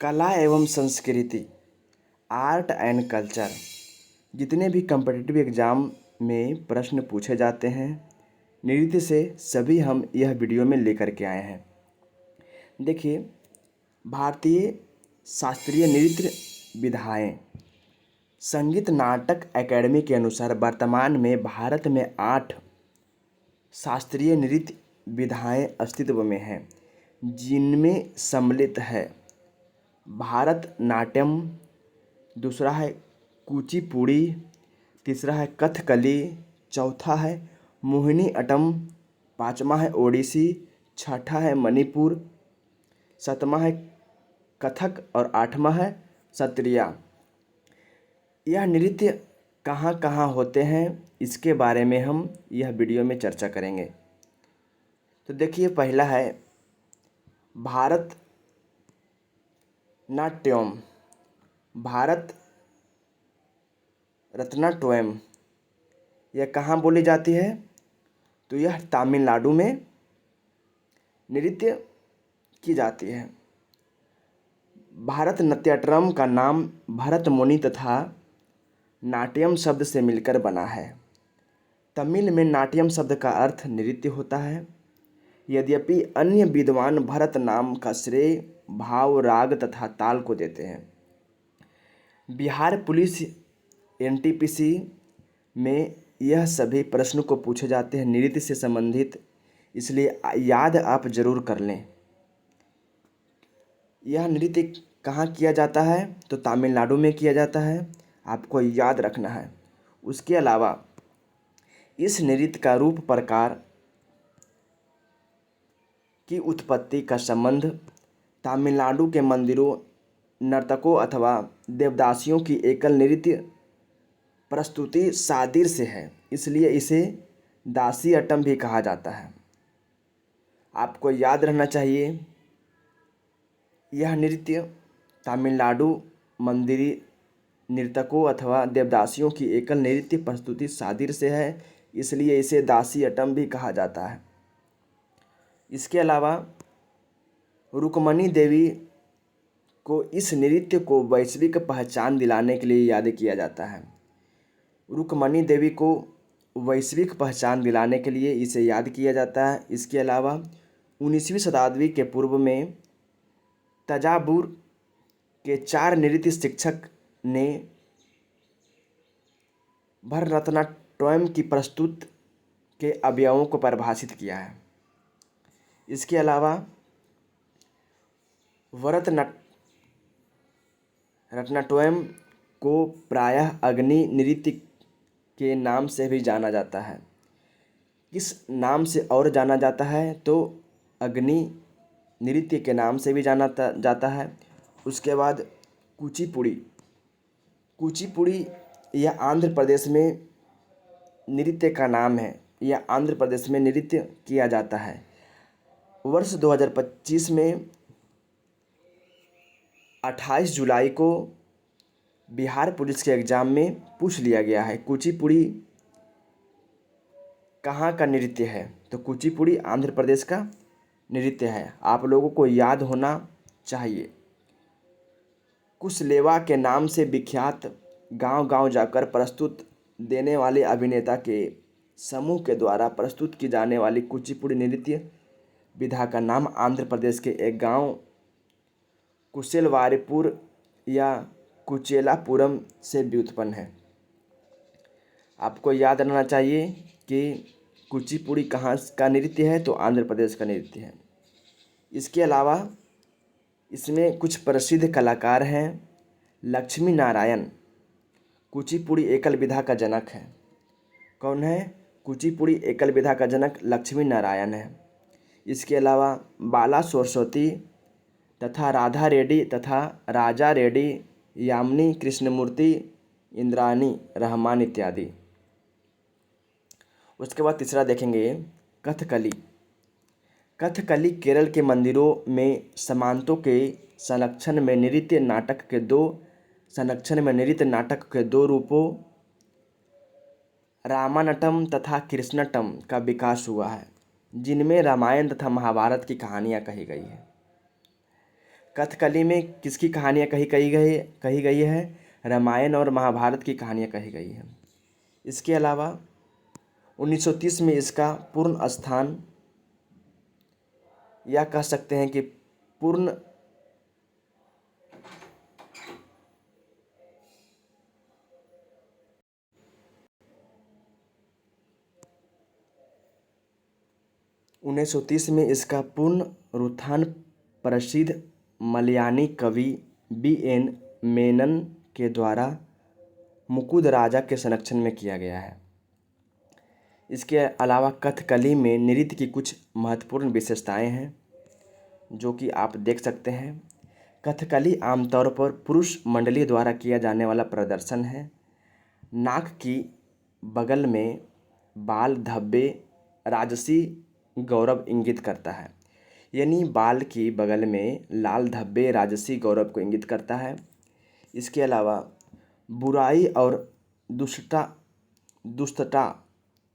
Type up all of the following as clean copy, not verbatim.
कला एवं संस्कृति, आर्ट एंड कल्चर, जितने भी कम्पिटिटिव एग्ज़ाम में प्रश्न पूछे जाते हैं नृत्य से, सभी हम यह वीडियो में लेकर के आए हैं। देखिए, भारतीय शास्त्रीय नृत्य विधाएं। संगीत नाटक अकेडमी के अनुसार वर्तमान में भारत में 8 शास्त्रीय नृत्य विधाएं अस्तित्व में हैं, जिनमें सम्मिलित है भारतनाट्यम, दूसरा है कुचिपुड़ी, तीसरा है कथकली, चौथा है मोहिनी अट्टम, पाँचवा है ओडिसी, छठा है मणिपुर, सातवां है कथक और आठवां है सत्रिया। यह नृत्य कहाँ कहाँ होते हैं, इसके बारे में हम यह वीडियो में चर्चा करेंगे। तो देखिए, पहला है भारत नाट्यम, भारत रत्नाट्यम। यह कहाँ बोली जाती है? तो यह तमिलनाडु में नृत्य की जाती है। भारतनाट्यम का नाम भरत मुनि तथा नाट्यम शब्द से मिलकर बना है। तमिल में नाट्यम शब्द का अर्थ नृत्य होता है। यद्यपि अन्य विद्वान भरत नाम का श्रेय भाव, राग तथा ताल को देते हैं। बिहार पुलिस एनटीपीसी में यह सभी प्रश्न को पूछे जाते हैं नृत्य से संबंधित, इसलिए याद आप जरूर कर लें। यह नृत्य कहाँ किया जाता है? तो तमिलनाडु में किया जाता है, आपको याद रखना है। उसके अलावा इस नृत्य का रूप प्रकार की उत्पत्ति का संबंध तमिलनाडु के मंदिरों, नर्तकों अथवा देवदासियों की एकल नृत्य प्रस्तुति सादिर से है, इसलिए इसे दासी अट्टम भी कहा जाता है। आपको याद रहना चाहिए, यह नृत्य तमिलनाडु मंदिरी नर्तकों अथवा देवदासियों की एकल नृत्य प्रस्तुति सादिर से है, इसलिए इसे दासी अट्टम भी कहा जाता है। इसके अलावा रुक्मणी देवी को इस नृत्य को वैश्विक पहचान दिलाने के लिए याद किया जाता है। रुक्मणी देवी को वैश्विक पहचान दिलाने के लिए इसे याद किया जाता है। इसके अलावा 19वीं शताब्दी के पूर्व में तंजावुर के 4 नृत्य शिक्षक ने भरतनाट्यम की प्रस्तुत के अवयवों को परिभाषित किया है। इसके अलावा भरतनाट्यम को प्रायः अग्नि नृत्य के नाम से भी जाना जाता है। किस नाम से और जाना जाता है? तो अग्नि नृत्य के नाम से भी जाना जाता है। उसके बाद कुचिपुड़ी यह आंध्र प्रदेश में नृत्य का नाम है। यह आंध्र प्रदेश में नृत्य किया जाता है। वर्ष 2025 में 28 जुलाई को बिहार पुलिस के एग्ज़ाम में पूछ लिया गया है कुचिपुड़ी कहाँ का नृत्य है? तो कुचिपुड़ी आंध्र प्रदेश का नृत्य है, आप लोगों को याद होना चाहिए। कुशलेवा के नाम से विख्यात गांव-गांव जाकर प्रस्तुत देने वाले अभिनेता के समूह के द्वारा प्रस्तुत की जाने वाली कुचिपुड़ी नृत्य विधा का नाम आंध्र प्रदेश के एक गांव कुशेलवारीपुर या कुचेलापुरम से व्युत्पन्न है। आपको याद रहना चाहिए कि कुचिपुड़ी कहाँ का नृत्य है? तो आंध्र प्रदेश का नृत्य है। इसके अलावा इसमें कुछ प्रसिद्ध कलाकार हैं। लक्ष्मी नारायण कुचिपुड़ी एकल विधा का जनक है। कौन है? कुचिपुड़ी एकल विधा का जनक लक्ष्मी नारायण है। इसके अलावा बाला सरस्वती तथा राधा रेड्डी तथा राजा रेड्डी, यामिनी कृष्णमूर्ति, इंद्रानी रहमान इत्यादि। उसके बाद तीसरा देखेंगे कथकली। कथकली केरल के मंदिरों में समानतों के संरक्षण में नृत्य नाटक के दो रूपों रामानटम तथा कृष्णटम का विकास हुआ है, जिनमें रामायण तथा महाभारत की कहानियाँ कही गई है। कथकली में किसकी कहानियाँ कही गई है? रामायण और महाभारत की कहानियाँ कही गई हैं। इसके अलावा 1930 में इसका पूर्ण स्थान, या कह सकते हैं कि पूर्ण 1930 में इसका पुनरुत्थान प्रसिद्ध मलयानी कवि B.N. मेनन के द्वारा मुकुंद राजा के संरक्षण में किया गया है। इसके अलावा कथकली में नृत्य की कुछ महत्वपूर्ण विशेषताएं हैं जो कि आप देख सकते हैं। कथकली आमतौर पर पुरुष मंडली द्वारा किया जाने वाला प्रदर्शन है। नाक की बगल में बाल धब्बे राजसी गौरव इंगित करता है, यानी बाल की बगल में लाल धब्बे राजसी गौरव को इंगित करता है। इसके अलावा बुराई और दुष्टता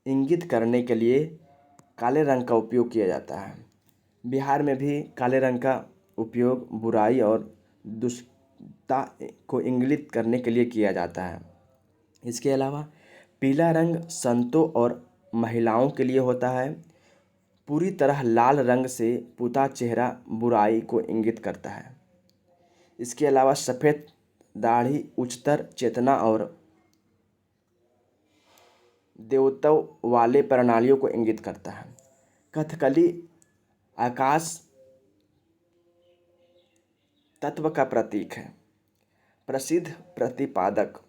इंगित करने के लिए काले रंग का उपयोग किया जाता है। बिहार में भी काले रंग का उपयोग बुराई और दुष्टता को इंगित करने के लिए किया जाता है। इसके अलावा पीला रंग संतों और महिलाओं के लिए होता है। पूरी तरह लाल रंग से पुता चेहरा बुराई को इंगित करता है। इसके अलावा सफ़ेद दाढ़ी उच्चतर चेतना और देवत्व वाले प्रणालियों को इंगित करता है। कथकली आकाश तत्व का प्रतीक है। प्रसिद्ध प्रतिपादक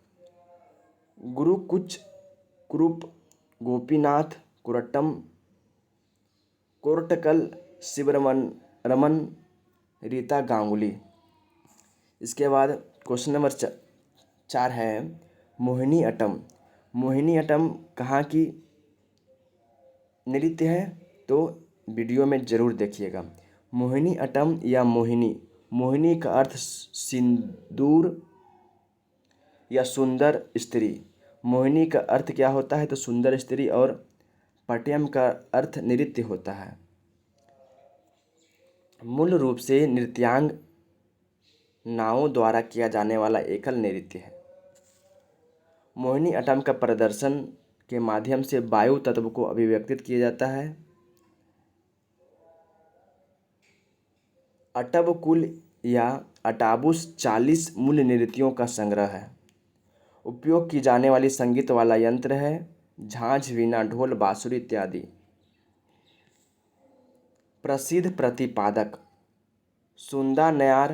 गुरु कुच कुरूप गोपीनाथ कुरट्टम कोरटकल रमन रीता गांगुली। इसके बाद क्वेश्चन नंबर 4 है मोहिनी अट्टम। मोहिनी अट्टम कहाँ की नृत्य है? तो वीडियो में ज़रूर देखिएगा। मोहिनी अट्टम या मोहिनी का अर्थ सिंदूर या सुंदर स्त्री। मोहिनी का अर्थ क्या होता है? तो सुंदर स्त्री, और पट्यम का अर्थ नृत्य होता है। मूल रूप से नृत्यांग नावों द्वारा किया जाने वाला एकल नृत्य है। मोहिनी अट्टम का प्रदर्शन के माध्यम से वायु तत्व को अभिव्यक्तित किया जाता है। अट्टबकुल या अटाबुस 40 मूल नृत्यों का संग्रह है। उपयोग की जाने वाली संगीत वाला यंत्र है झांझ, वीणा, ढोल, बांसुरी इत्यादि। प्रसिद्ध प्रतिपादक सुंदा नयार,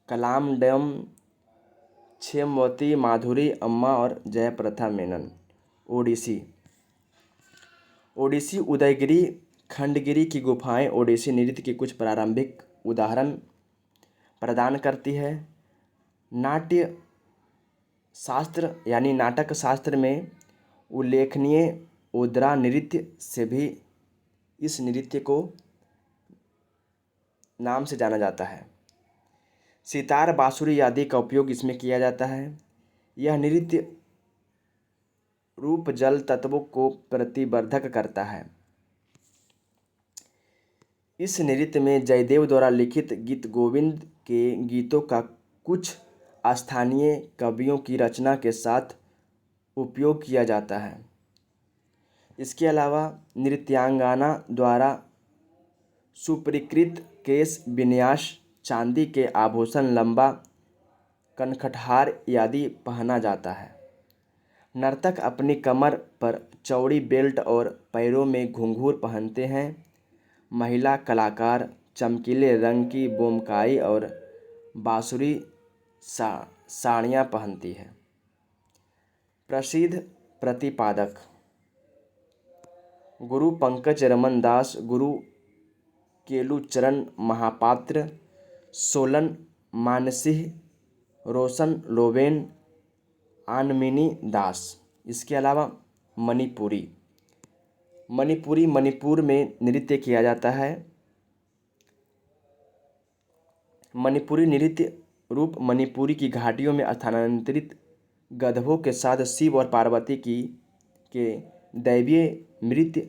कलामडम, क्षेमवती, माधुरी अम्मा और जयप्रथा मेनन। ओडिसी उदयगिरी खंडगिरी की गुफाएं ओडिसी नृत्य की कुछ प्रारंभिक उदाहरण प्रदान करती है। नाट्य शास्त्र यानी नाटक शास्त्र में उल्लेखनीय ओद्रा नृत्य से भी इस नृत्य को नाम से जाना जाता है। सितार, बांसुरी आदि का उपयोग इसमें किया जाता है। यह नृत्य रूप जल तत्वों को प्रतिवर्धक करता है। इस नृत्य में जयदेव द्वारा लिखित गीत गोविंद के गीतों का कुछ स्थानीय कवियों की रचना के साथ उपयोग किया जाता है। इसके अलावा नृत्यांगना द्वारा सुपरिकृत केश विन्यास, चांदी के आभूषण, लंबा कनकठार आदि पहना जाता है। नर्तक अपनी कमर पर चौड़ी बेल्ट और पैरों में घुंघरू पहनते हैं। महिला कलाकार चमकीले रंग की बोमकाई और बांसुरी साड़ियाँ पहनती है। प्रसिद्ध प्रतिपादक गुरु पंकज रमन दास, गुरु केलुचरण महापात्र, सोलन मानसिंह, रोशन लोबेन, आनमिनी दास। इसके अलावा मणिपुर में नृत्य किया जाता है। मणिपुरी नृत्य रूप मणिपुरी की घाटियों में स्थानांतरित गधों के साथ शिव और पार्वती के दैवीय नृत्य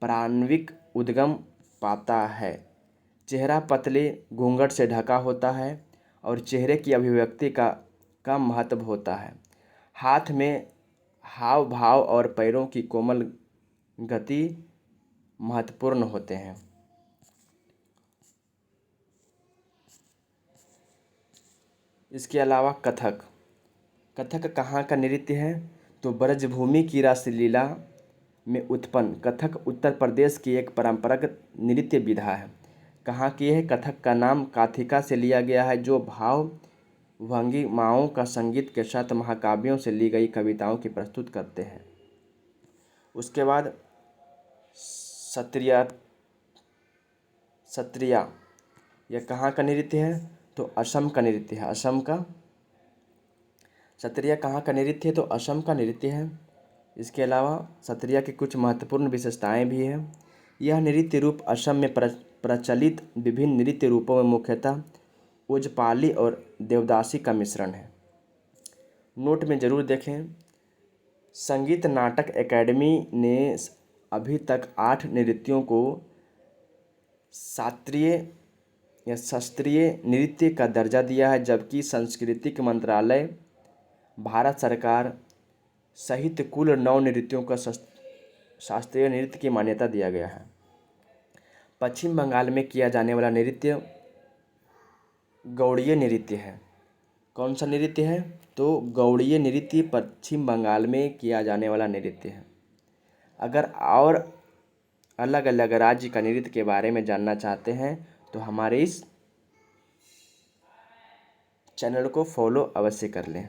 प्रारंभिक उद्गम पाता है। चेहरा पतले घूंघट से ढका होता है और चेहरे की अभिव्यक्ति का कम महत्व होता है। हाथ में हाव भाव और पैरों की कोमल गति महत्वपूर्ण होते हैं। इसके अलावा कथक कहाँ का नृत्य है? तो ब्रजभूमि की रासलीला में उत्पन्न कथक उत्तर प्रदेश की एक परंपरागत नृत्य विधा है। कहाँ की है? कथक का नाम काथिका से लिया गया है, जो भाव भंगिमाओं का संगीत के साथ महाकाव्यों से ली गई कविताओं की प्रस्तुत करते हैं। उसके बाद सत्रिया यह कहाँ का नृत्य है? तो असम का नृत्य है। असम का सत्रिया कहाँ का नृत्य है? तो असम का नृत्य है। इसके अलावा सत्रिया की कुछ महत्वपूर्ण विशेषताएं भी हैं। यह नृत्य रूप असम में प्रचलित विभिन्न नृत्य रूपों में मुख्यतः ओजपाली और देवदासी का मिश्रण है। नोट में ज़रूर देखें, संगीत नाटक अकेडमी ने अभी तक 8 नृत्यों को शास्त्रीय या शास्त्रीय नृत्य का दर्जा दिया है, जबकि सांस्कृतिक मंत्रालय भारत सरकार सहित कुल 9 नृत्यों का शास्त्रीय नृत्य की मान्यता दिया गया है। पश्चिम बंगाल में किया जाने वाला नृत्य गौड़ीय नृत्य है। कौन सा नृत्य है? तो गौड़ीय नृत्य पश्चिम बंगाल में किया जाने वाला नृत्य है। अगर और अलग अलग राज्य का नृत्य के बारे में जानना चाहते हैं तो हमारे इस चैनल को फॉलो अवश्य कर लें।